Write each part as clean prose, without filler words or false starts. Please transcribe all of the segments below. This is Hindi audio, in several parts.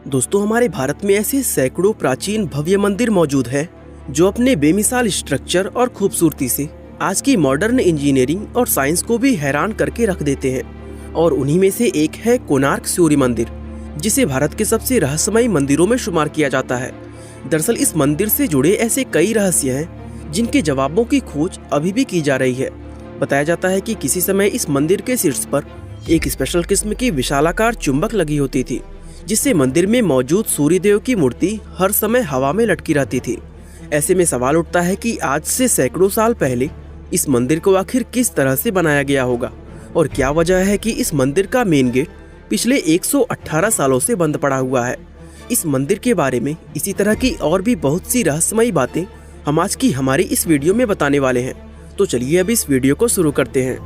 दोस्तों, हमारे भारत में ऐसे सैकड़ों प्राचीन भव्य मंदिर मौजूद हैं जो अपने बेमिसाल स्ट्रक्चर और खूबसूरती से आज की मॉडर्न इंजीनियरिंग और साइंस को भी हैरान करके रख देते हैं। और उन्हीं में से एक है कोणार्क सूर्य मंदिर, जिसे भारत के सबसे रहस्यमयी मंदिरों में शुमार किया जाता है। दरअसल इस मंदिर से जुड़े ऐसे कई रहस्य हैं जिनके जवाबों की खोज अभी भी की जा रही है। बताया जाता है कि किसी समय इस मंदिर के शीर्ष पर एक स्पेशल किस्म की विशालाकार चुंबक लगी होती थी, जिससे मंदिर में मौजूद सूर्यदेव की मूर्ति हर समय हवा में लटकी रहती थी। ऐसे में सवाल उठता है कि आज से सैकड़ों साल पहले इस मंदिर को आखिर किस तरह से बनाया गया होगा और क्या वजह है कि इस मंदिर का मेन गेट पिछले 118 सालों से बंद पड़ा हुआ है। इस मंदिर के बारे में इसी तरह की और भी बहुत सी रहस्यमयी बातें हम आज की हमारी इस वीडियो में बताने वाले हैं। तो चलिए अब इस वीडियो को शुरू करते हैं।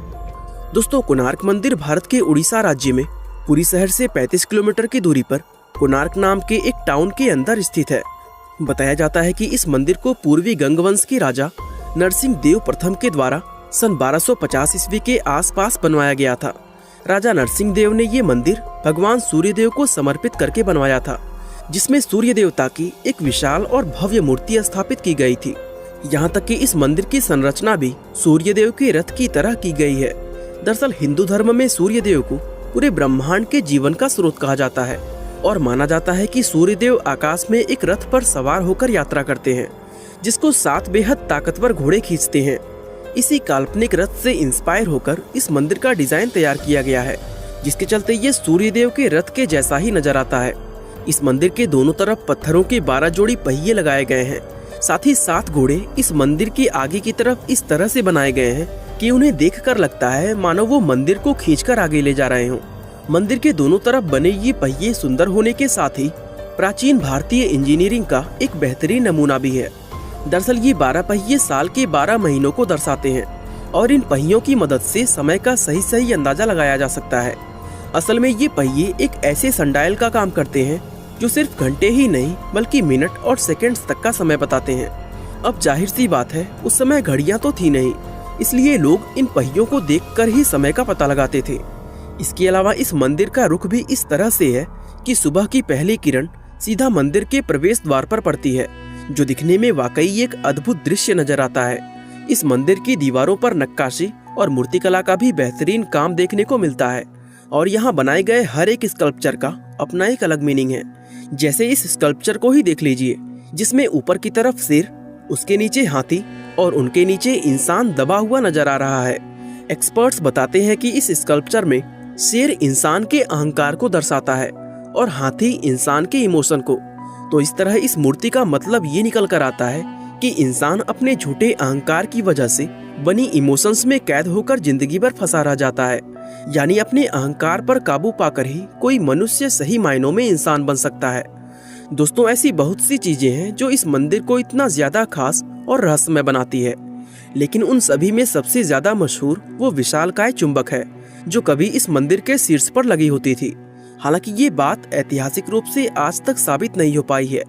दोस्तों, कोणार्क मंदिर भारत के उड़ीसा राज्य में पुरी शहर से 35 किलोमीटर की दूरी पर कोणार्क नाम के एक टाउन के अंदर स्थित है। बताया जाता है कि इस मंदिर को पूर्वी गंग वंश के राजा नरसिंह देव प्रथम के द्वारा सन 1250 ईस्वी के आसपास बनवाया गया था। राजा नरसिंह देव ने ये मंदिर भगवान सूर्यदेव को समर्पित करके बनवाया था, जिसमें सूर्य देवता की एक विशाल और भव्य मूर्ति स्थापित की गई थी। यहाँ तक कि इस मंदिर की संरचना भी सूर्यदेव के रथ की तरह की गई है। दरअसल हिंदू धर्म में सूर्यदेव को पूरे ब्रह्मांड के जीवन का स्रोत कहा जाता है और माना जाता है कि सूर्यदेव आकाश में एक रथ पर सवार होकर यात्रा करते हैं, जिसको 7 बेहद ताकतवर घोड़े खींचते हैं। इसी काल्पनिक रथ से इंस्पायर होकर इस मंदिर का डिजाइन तैयार किया गया है, जिसके चलते ये सूर्यदेव के रथ के जैसा ही नजर आता है। इस मंदिर के दोनों तरफ पत्थरों के 12 जोड़ी पहिए लगाए गए हैं। साथ ही 7 घोड़े इस मंदिर के आगे की तरफ इस तरह से बनाए गए हैं कि उन्हें देखकर लगता है मानो वो मंदिर को खींचकर आगे ले जा रहे हों। मंदिर के दोनों तरफ बने ये पहिए सुंदर होने के साथ ही प्राचीन भारतीय इंजीनियरिंग का एक बेहतरीन नमूना भी है। दरअसल ये 12 पहिए साल के 12 महीनों को दर्शाते हैं और इन पहियों की मदद से समय का सही अंदाजा लगाया जा सकता है। असल में ये पहिए एक ऐसे सनडायल का काम करते हैं जो सिर्फ घंटे ही नहीं बल्कि मिनट और सेकंड्स तक का समय बताते हैं। अब जाहिर सी बात है, उस समय घड़ियां तो थी नहीं, इसलिए लोग इन पहियों को देखकर ही समय का पता लगाते थे। इसके अलावा इस मंदिर का रुख भी इस तरह से है कि सुबह की पहली किरण सीधा मंदिर के प्रवेश द्वार पर पड़ती है, जो दिखने में वाकई एक अद्भुत दृश्य नजर आता है। इस मंदिर की दीवारों पर नक्काशी और मूर्तिकला का भी बेहतरीन काम देखने को मिलता है और यहाँ बनाए गए हर एक स्कल्पचर का अपना एक अलग मीनिंग है। जैसे इस स्कल्पचर को ही देख लीजिए, जिसमें ऊपर की तरफ शेर, उसके नीचे हाथी और उनके नीचे इंसान दबा हुआ नजर आ रहा है। एक्सपर्ट्स बताते हैं कि इस स्कल्पचर में शेर इंसान के अहंकार को दर्शाता है और हाथी इंसान के इमोशन को। तो इस तरह इस मूर्ति का मतलब ये निकल कर आता है कि इंसान अपने झूठे अहंकार की वजह से बनी इमोशंस में कैद होकर जिंदगी भर फंसा रह जाता है। यानी अपने अहंकार पर काबू पाकर ही कोई मनुष्य सही मायनों में इंसान बन सकता है। दोस्तों, ऐसी बहुत सी चीजें हैं जो इस मंदिर को इतना ज्यादा खास और रहस्यमय बनाती है, लेकिन उन सभी में सबसे ज्यादा मशहूर वो विशालकाय चुंबक है जो कभी इस मंदिर के शीर्ष पर लगी होती थी। हालांकि ये बात ऐतिहासिक रूप से आज तक साबित नहीं हो पाई है,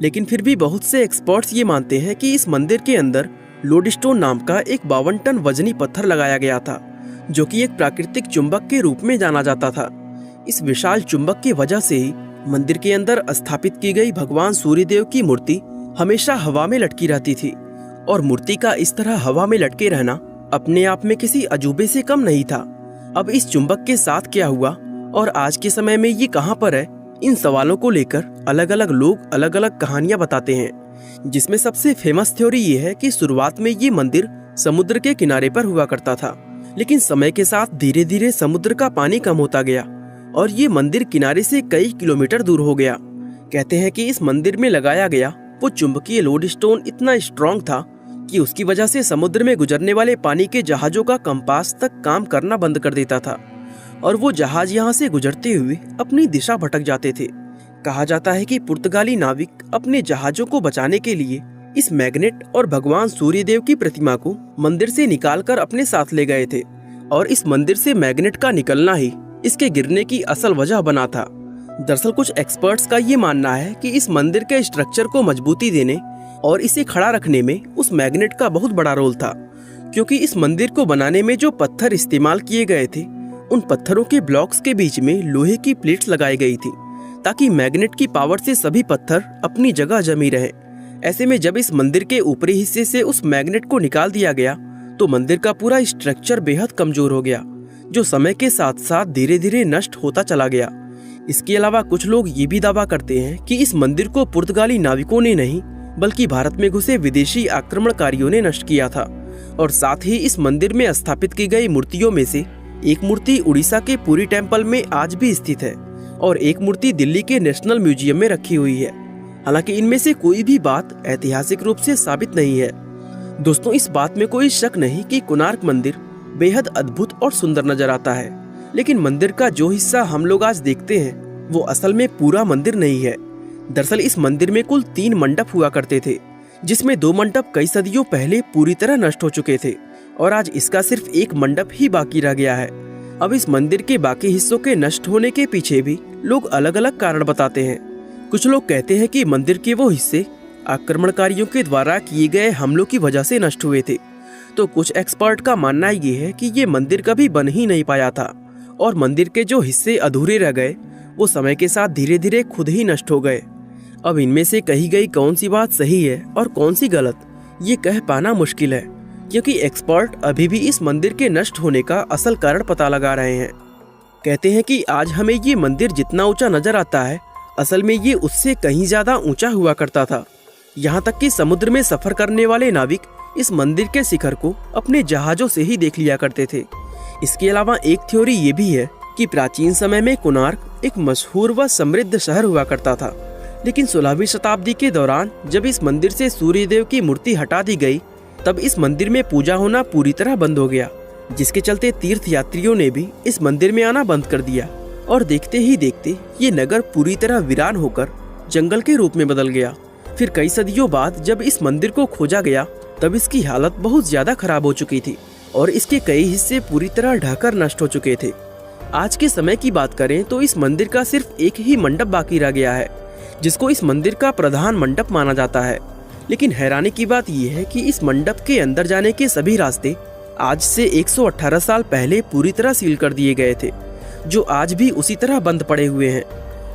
लेकिन फिर भी बहुत से एक्सपर्ट्स ये मानते हैं कि इस मंदिर के अंदर लोडस्टोन नाम का एक 52 टन वजनी पत्थर लगाया गया था, जो कि एक प्राकृतिक चुंबक के रूप में जाना जाता था। इस विशाल चुंबक की वजह से ही मंदिर के अंदर स्थापित की गई भगवान सूर्यदेव की मूर्ति हमेशा हवा में लटकी रहती थी और मूर्ति का इस तरह हवा में लटके रहना अपने आप में किसी अजूबे से कम नहीं था। अब इस चुंबक के साथ क्या हुआ और आज के समय में ये कहां पर है, इन सवालों को लेकर अलग अलग लोग अलग अलग कहानियां बताते हैं, जिसमें सबसे फेमस थ्योरी ये है कि शुरुआत में ये मंदिर समुद्र के किनारे पर हुआ करता था, लेकिन समय के साथ धीरे धीरे समुद्र का पानी कम होता गया और ये मंदिर किनारे से कई किलोमीटर दूर हो गया। कहते हैं कि इस मंदिर में लगाया गया वो चुंबकीय लोडस्टोन इतना स्ट्रॉन्ग था कि उसकी वजह से समुद्र में गुजरने वाले पानी के जहाजों का कंपास तक काम करना बंद कर देता था और वो जहाज यहाँ से गुजरते हुए अपनी दिशा भटक जाते थे। कहा जाता है कि पुर्तगाली नाविक अपने जहाजों को बचाने के लिए इस मैग्नेट और भगवान सूर्यदेव की प्रतिमा को मंदिर से निकालकर अपने साथ ले गए थे और इस मंदिर से मैग्नेट का निकलना ही इसके गिरने की असल वजह बना था। दरअसल कुछ एक्सपर्ट्स का ये मानना है कि इस मंदिर के स्ट्रक्चर को मजबूती देने और इसे खड़ा रखने में उस मैग्नेट का बहुत बड़ा रोल था, क्योंकि इस मंदिर को बनाने में जो पत्थर इस्तेमाल किए गए थे, उन पत्थरों के ब्लॉक्स के बीच में लोहे की प्लेट्स लगाई गई थी ताकि मैग्नेट की पावर से सभी पत्थर अपनी जगह जमी रहे। ऐसे में जब इस मंदिर के ऊपरी हिस्से से उस मैग्नेट को निकाल दिया गया तो मंदिर का पूरा स्ट्रक्चर बेहद कमजोर हो गया, जो समय के साथ साथ धीरे धीरे नष्ट होता चला गया। इसके अलावा कुछ लोग ये भी दावा करते हैं कि इस मंदिर को पुर्तगाली नाविकों ने नहीं बल्कि भारत में घुसे विदेशी आक्रमणकारियों ने नष्ट किया था। और साथ ही इस मंदिर में स्थापित की गई मूर्तियों में से एक मूर्ति उड़ीसा के पुरी टेम्पल में आज भी स्थित है और एक मूर्ति दिल्ली के नेशनल म्यूजियम में रखी हुई है। हालांकि इनमें से कोई भी बात ऐतिहासिक रूप से साबित नहीं है। दोस्तों, इस बात में कोई शक नहीं कि कोणार्क मंदिर बेहद अद्भुत और सुंदर नजर आता है, लेकिन मंदिर का जो हिस्सा हम लोग आज देखते हैं वो असल में पूरा मंदिर नहीं है। दरअसल इस मंदिर में कुल 3 मंडप हुआ करते थे, जिसमें 2 मंडप कई सदियों पहले पूरी तरह नष्ट हो चुके थे और आज इसका सिर्फ एक मंडप ही बाकी रह गया है। अब इस मंदिर के बाकी हिस्सों के नष्ट होने के पीछे भी लोग अलग अलग कारण बताते हैं। कुछ लोग कहते हैं कि मंदिर के वो हिस्से आक्रमणकारियों के द्वारा किए गए हमलों की वजह से नष्ट हुए थे, तो कुछ एक्सपर्ट का मानना ये है कि ये मंदिर कभी बन ही नहीं पाया था और मंदिर के जो हिस्से अधूरे रह गए वो समय के साथ धीरे धीरे खुद ही नष्ट हो गए। अब इनमें से कही गई कौन सी बात सही है और कौन सी गलत, ये कह पाना मुश्किल है, क्योंकि एक्सपर्ट अभी भी इस मंदिर के नष्ट होने का असल कारण पता लगा रहे हैं। कहते हैं कि आज हमें ये मंदिर जितना ऊंचा नजर आता है, असल में ये उससे कहीं ज्यादा ऊंचा हुआ करता था। यहाँ तक कि समुद्र में सफर करने वाले नाविक इस मंदिर के शिखर को अपने जहाजों से ही देख लिया करते थे। इसके अलावा एक थ्योरी ये भी है कि प्राचीन समय में कोणार्क एक मशहूर व समृद्ध शहर हुआ करता था, लेकिन 16वीं शताब्दी के दौरान जब इस मंदिर से सूर्यदेव की मूर्ति हटा दी गई तब इस मंदिर में पूजा होना पूरी तरह बंद हो गया, जिसके चलते तीर्थ यात्रियों ने भी इस मंदिर में आना बंद कर दिया और देखते ही देखते ये नगर पूरी तरह वीरान होकर जंगल के रूप में बदल गया। फिर कई सदियों बाद जब इस मंदिर को खोजा गया तब इसकी हालत बहुत ज्यादा खराब हो चुकी थी और इसके कई हिस्से पूरी तरह ढहकर नष्ट हो चुके थे। आज के समय की बात करें तो इस मंदिर का सिर्फ एक ही मंडप बाकी रह गया है, जिसको इस मंदिर का प्रधान मंडप माना जाता है। लेकिन हैरानी की बात यह है कि इस मंडप के अंदर जाने के सभी रास्ते आज से 118 साल पहले पूरी तरह सील कर दिए गए थे, जो आज भी उसी तरह बंद पड़े हुए हैं।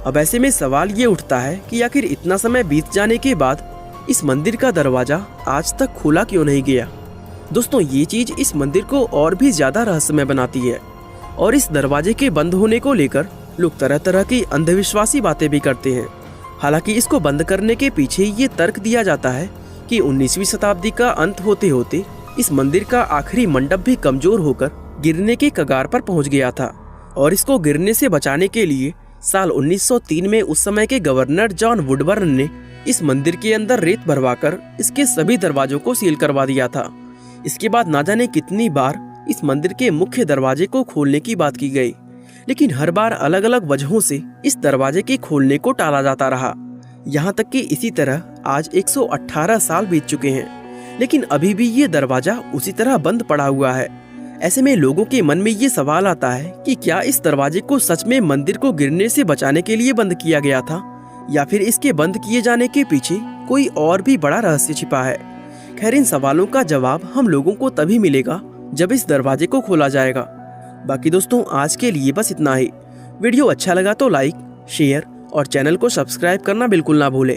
अब ऐसे में सवाल ये उठता है कि आखिर इतना समय बीत जाने के बाद इस मंदिर का दरवाजा आज तक खोला क्यों नहीं गया। दोस्तों, ये चीज इस मंदिर को और भी ज्यादा रहस्यमय बनाती है और इस दरवाजे के बंद होने को लेकर लोग तरह तरह की अंधविश्वासी बातें भी करते हैं। हालांकि इसको बंद करने के पीछे ये तर्क दिया जाता है कि 19वीं शताब्दी का अंत होते होते इस मंदिर का आखिरी मंडप भी कमजोर होकर गिरने के कगार पर पहुंच गया था और इसको गिरने से बचाने के लिए साल 1903 में उस समय के गवर्नर जॉन वुडबर्न ने इस मंदिर के अंदर रेत भरवाकर इसके सभी दरवाजों को सील करवा दिया था। इसके बाद ना जाने कितनी बार इस मंदिर के मुख्य दरवाजे को खोलने की बात की गई, लेकिन हर बार अलग अलग वजहों से इस दरवाजे के खोलने को टाला जाता रहा। यहाँ तक कि इसी तरह आज 118 साल बीत चुके हैं, लेकिन अभी भी ये दरवाजा उसी तरह बंद पड़ा हुआ है। ऐसे में लोगों के मन में ये सवाल आता है कि क्या इस दरवाजे को सच में मंदिर को गिरने से बचाने के लिए बंद किया गया था या फिर इसके बंद किए जाने के पीछे कोई और भी बड़ा रहस्य छिपा है। खैर, इन सवालों का जवाब हम लोगों को तभी मिलेगा जब इस दरवाजे को खोला जाएगा। बाकी दोस्तों, आज के लिए बस इतना ही। वीडियो अच्छा लगा तो लाइक, शेयर और चैनल को सब्सक्राइब करना बिल्कुल ना भूलें।